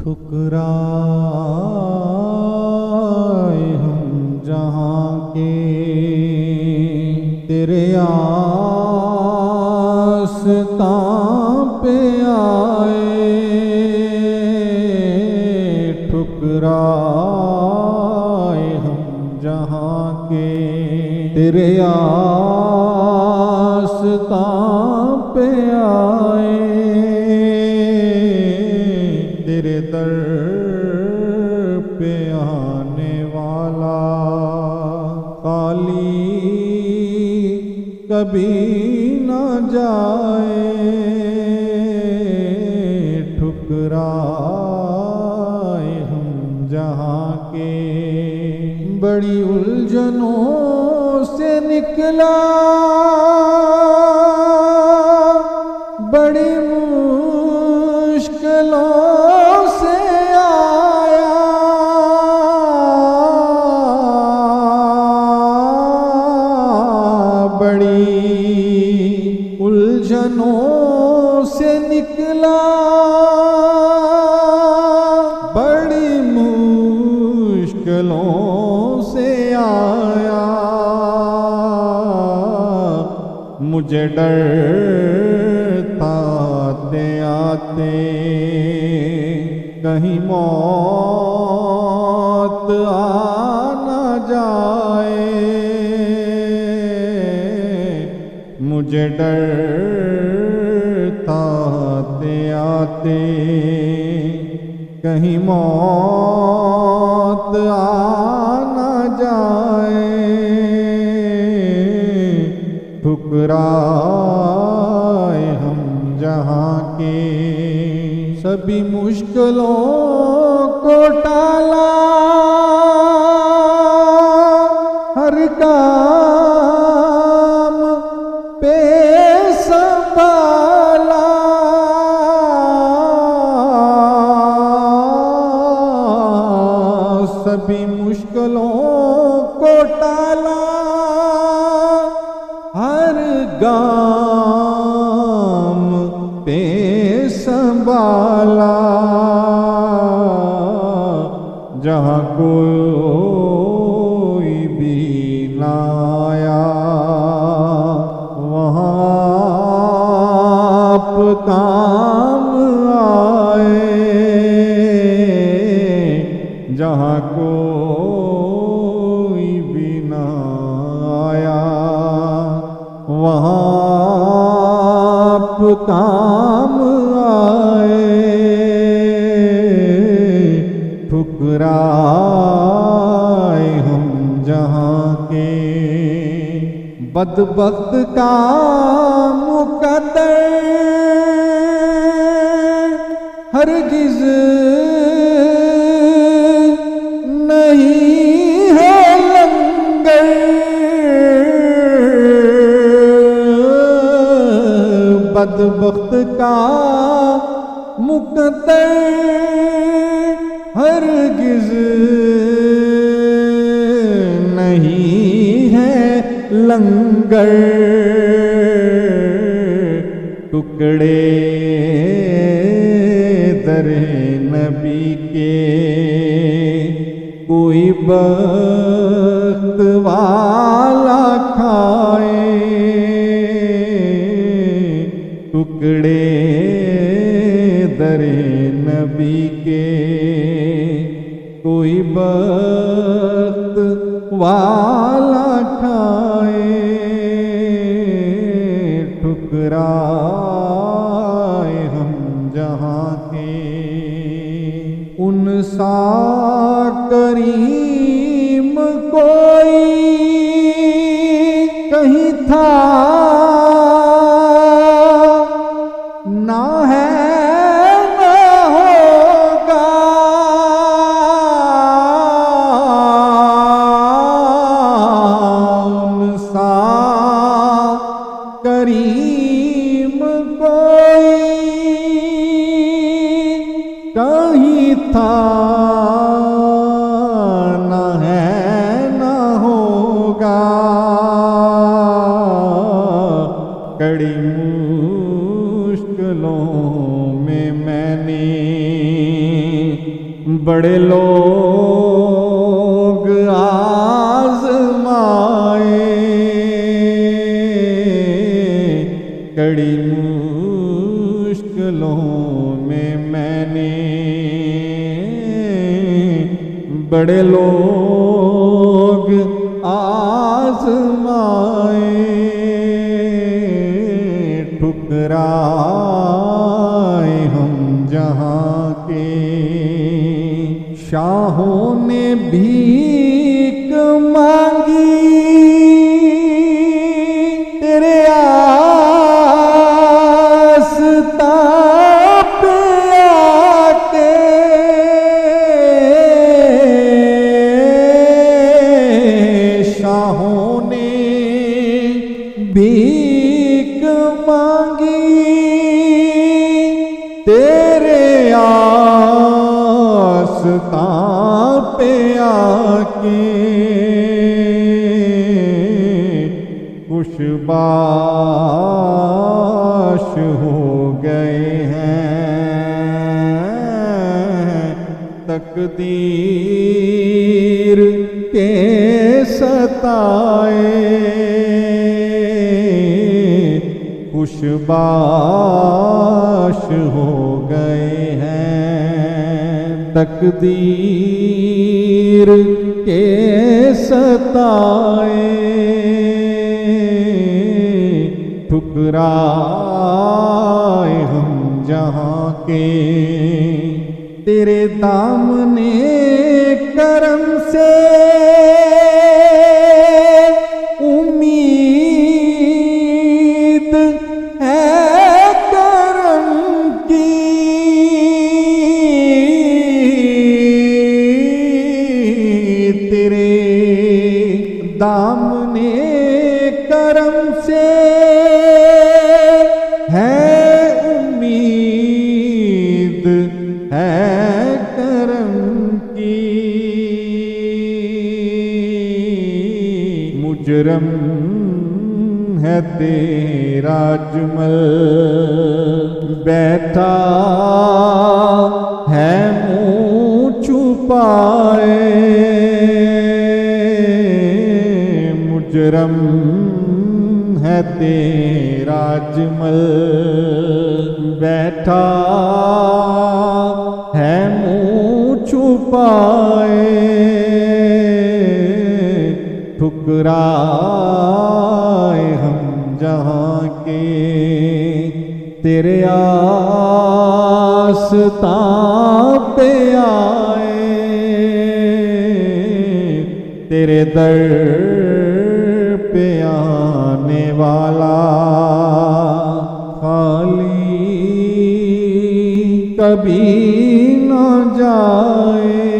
ठुकराए हम जहाँ के तेरे आस्तां पे आए, ठुकराए हम जहाँ के तेरे आस्तां पे आए। तेरे दर पे आने वाला खाली कभी न जाए, ठुकराए हम जहाँ के बड़ी उलझनों से निकला, बड़ी मुश्किलों से आया, बड़ी उलझनों से निकला, बड़ी मुश्किलों से आया। मुझे डर था आते आते कहीं मौत आ न जाए, मुझे डर था आते आते कहीं मौत आ न जाए। ठुकराए हम जहाँ के सभी मुश्किलों को टाला, हर काम पे संभाला, सभी मुश्किलों को टाला, हर गाम पे संभाला। जहाँ कोई भी ना आया वहाँ आप काम आए, जहाँ कोई भी ना आया वहाँ आप काम आए। ठुकराए हम जहाँ के बदबख्त का मुकद्दर हरगिज़ नहीं है लंगर, बदबख्त का मुकद्दर हरगिज़ नहीं है लंगर। टुकड़े दरे नबी के कोई बख्त वाला खाए, टुकड़े दरे नबी के कोई बख्त वाला खाए। ठुकराए हम जहाँ के उन सा करीम कोई कहीं था ना है ना होगा, उन सा करीम कोई कहीं था ना है ना होगा। कड़ी मुश्किलों में मैंने बड़े लोग आजमाए, कड़ी मुश्किलों में मैंने बड़े लोग आजमाए, ठुकराए हम जहाँ के। शाहों ने भीख मांगी तेरे आस्था पे आके, शाहों ने भीख मांगी तेरे आस्था पे आके, खुशबाश हो गए हैं तकदीर के सताए, खुशबाश हो गए हैं तकदीर के सताए, ठुकराए हम जहाँ के। तेरे दामने करम से उम्मीद है करम की, तेरे दामने करम से है उम्मीद है करम की। मुजरम है तेरा अजमल बैठा है मुँह छुपाए, मुजरम है तेरा अजमल बैठा है मुँह छुपाए, ठुकराए हम जहाँ के। तेरे आस्था पे आए, तेरे दर पे आने वाला खाली कभी न जाए,